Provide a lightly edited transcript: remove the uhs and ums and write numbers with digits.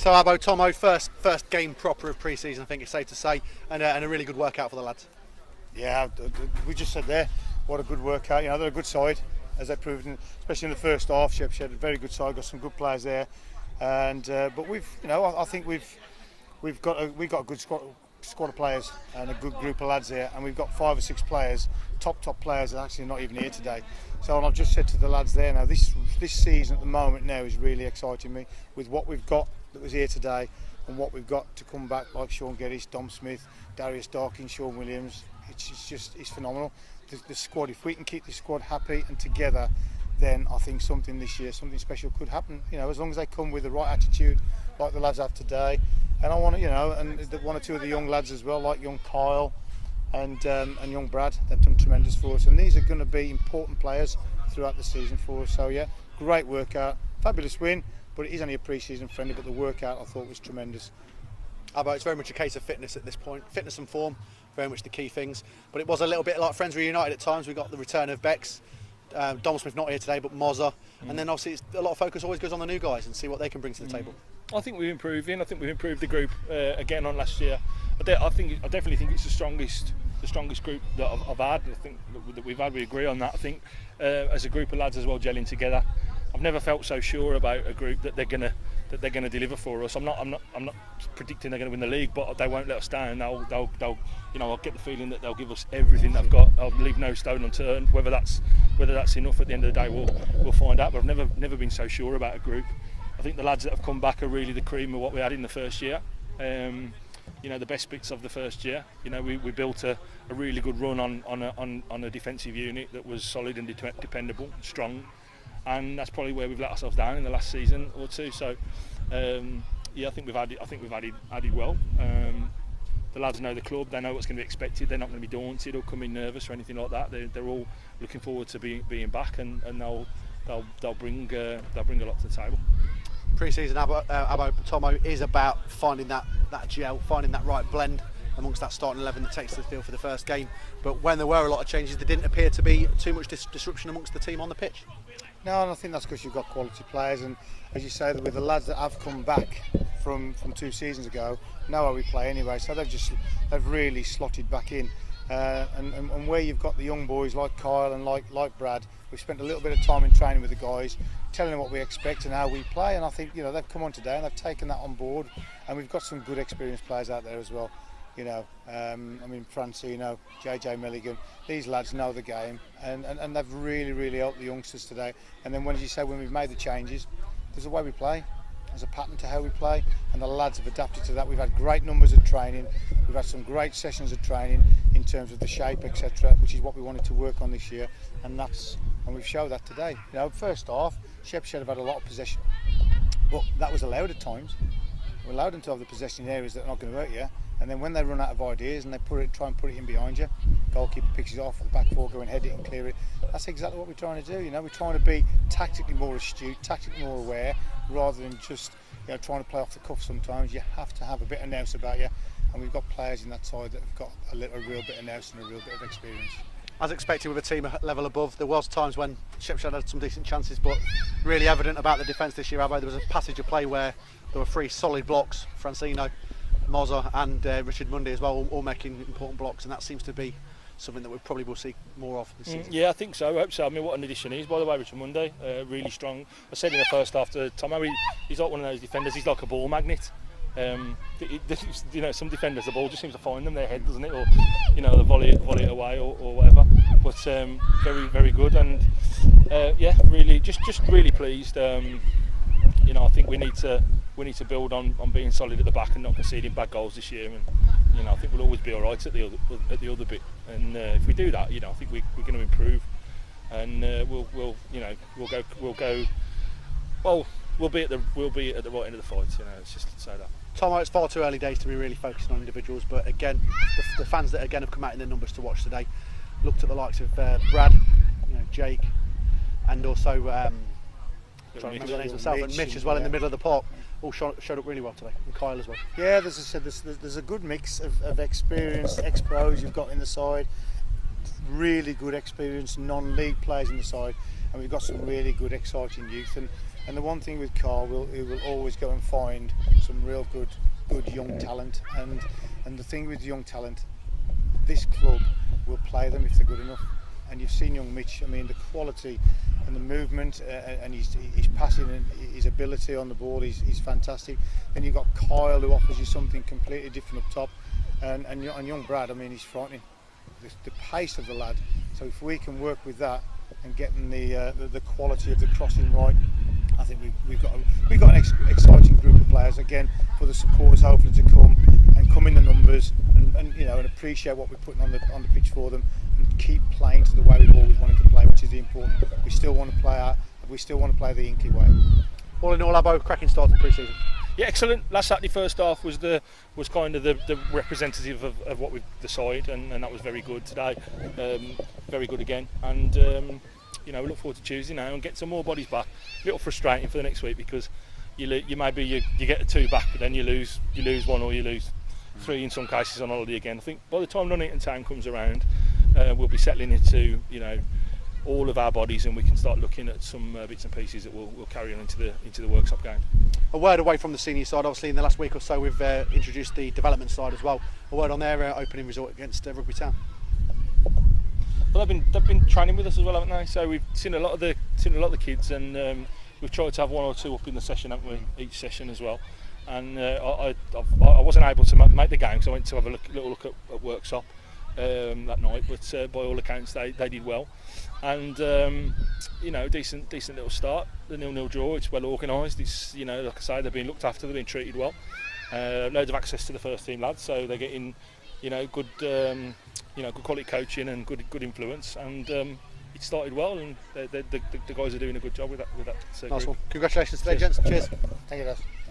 So Abbo, Tommo, first game proper of pre-season, I think it's safe to say, and a really good workout for the lads. Yeah, we just said there, what a good workout. You know, they're a good side, as they proved, especially in the first half. Shepshed, a very good side, got some good players there, and but I think we've got a good squad of players and a good group of lads here, and we've got 5 or 6 players, top players that are actually not even here today. So and I've just said to the lads there now, this season at the moment now is really exciting me with what we've got that was here today and what we've got to come back, like Sean Geddes, Dom Smith, Darius Darkin, Sean Williams. It's phenomenal. The squad, if we can keep this squad happy and together, then I think something this year, something special could happen. You know, as long as they come with the right attitude, like the lads have today. And I want to, and 1 or 2 of the young lads as well, like young Kyle and young Brad. They've done tremendous for us, and these are going to be important players throughout the season for us. So yeah, great workout, fabulous win. But it is only a pre-season friendly, but the workout I thought was tremendous. Abbo, it's very much a case of fitness at this point. Fitness and form, very much the key things. But it was a little bit like Friends Reunited at times. We got the return of Bex, Dom Smith not here today, but Mozza. And then obviously a lot of focus always goes on the new guys and see what they can bring to the table. I think we're improving. I think we've improved the group again on last year. I definitely think it's the strongest group that I've had. I think that we've had. We agree on that. I think as a group of lads as well, gelling together. I've never felt so sure about a group that they're gonna deliver for us. I'm not predicting they're gonna win the league, but they won't let us down. I'll get the feeling that they'll give us everything they've got. I'll leave no stone unturned. Whether that's enough at the end of the day, we'll find out. But I've never been so sure about a group. I think the lads that have come back are really the cream of what we had in the first year. The best bits of the first year. We built a really good run on a defensive unit that was solid and dependable, and strong. And that's probably where we've let ourselves down in the last season or two. So, I think we've added well. The lads know the club; they know what's going to be expected. They're not going to be daunted or come in nervous or anything like that. They're all looking forward to being back, and they'll bring a lot to the table. Pre-season Abbo Tommo is about finding that gel, finding that right blend amongst that starting 11 that takes the field for the first game. But when there were a lot of changes, there didn't appear to be too much disruption amongst the team on the pitch. No, and I think that's because you've got quality players, and as you say, with the lads that have come back from 2 seasons ago, know how we play anyway. So they've really slotted back in, and where you've got the young boys like Kyle and like Brad, we've spent a little bit of time in training with the guys, telling them what we expect and how we play. And I think they've come on today and they've taken that on board, and we've got some good experienced players out there as well. Francino, JJ Milligan, these lads know the game, and they've really helped the youngsters today. And then when we've made the changes, there's a way we play, there's a pattern to how we play, and the lads have adapted to that. We've had great numbers of training, we've had some great sessions of training in terms of the shape, etc., which is what we wanted to work on this year, and we've showed that today. First half, Shepshed have had a lot of possession, but that was allowed at times. We allowed them to have the possession in areas that are not going to hurt you. And then when they run out of ideas and they try and put it in behind you, goalkeeper picks it off, the back four go and head it and clear it. That's exactly what we're trying to do. We're trying to be tactically more astute, tactically more aware, rather than just trying to play off the cuff. Sometimes you have to have a bit of nous about you, and we've got players in that side that have got a real bit of nous and a real bit of experience. As expected with a team a level above, there was times when Shepshed had some decent chances, but really evident about the defence this year, Abbo. There was a passage of play where there were 3 solid blocks, Francino, Mozza and Richard Mundy as well, all making important blocks, and that seems to be something that we probably will see more of this season. Yeah, I think so. I hope so. I mean, what an addition he is, by the way, Richard Mundy. Really strong. I said in the first half to Tommo, he's like one of those defenders. He's like a ball magnet. Some defenders, the ball just seems to find them, their head, doesn't it? Or they volley it away or whatever. But very good, and really just really pleased. I think we need to build on being solid at the back and not conceding bad goals this year, and I think we'll always be all right at the other bit. And if we do that, I think we're going to improve, and we'll be at the right end of the fight. It's just to say that. Tommo, it's far too early days to be really focusing on individuals, but again, the fans that again have come out in their numbers to watch today looked at the likes of Brad, Jake, and also trying to remember the names myself, and Mitch as well in the middle of the park. All showed up really well today, and Kyle as well. Yeah, as I said, there's a good mix of experienced ex-pros you've got in the side, really good experienced non-league players in the side, and we've got some really good exciting youth. And And the one thing with Carl, he will always go and find some real good young talent. And the thing with young talent, this club will play them if they're good enough. And you've seen young Mitch. I mean, the quality and the movement and his passing and his ability on the ball is fantastic. Then you've got Kyle, who offers you something completely different up top, and young Brad. I mean, he's frightening. The pace of the lad. So if we can work with that and getting the quality of the crossing right, I think we've got an exciting group of players again for the supporters hopefully to come in the numbers and you know, and appreciate what we're putting on the pitch for them and keep playing to the way we've always wanted to play, which is the important. We still want to play the Inky way. All in all, Abbo, cracking start to pre-season. Yeah, excellent. Last Saturday first half was kind of the representative of what we've decided, and that was very good today. Very good again, and you know, we look forward to Tuesday now and get some more bodies back. A little frustrating for the next week because you get the 2 back, but then you lose 1 or you lose 3 in some cases on holiday again. I think by the time Nuneaton Town comes around, we'll be settling into, you know, all of our bodies, and we can start looking at some bits and pieces that we'll carry on into the workshop game. A word away from the senior side, obviously in the last week or so we've introduced the development side as well. A word on their opening result against Rugby Town. Well, they've been training with us as well, haven't they? So we've seen a lot of the kids, and we've tried to have 1 or 2 up in the session, haven't we? Each session as well. And I wasn't able to make the game because I went to have a little look at workshop that night, but by all accounts they did well, and you know, decent little start. The 0-0 draw, it's well organised. It's, you know, like I say, they've been looked after, they've been treated well. Loads of access to the first team lads, so they're getting, you know, good quality coaching and good influence, and it started well, and the guys are doing a good job with that. Nice one. Congratulations today, gents. Cheers. Thank you, guys.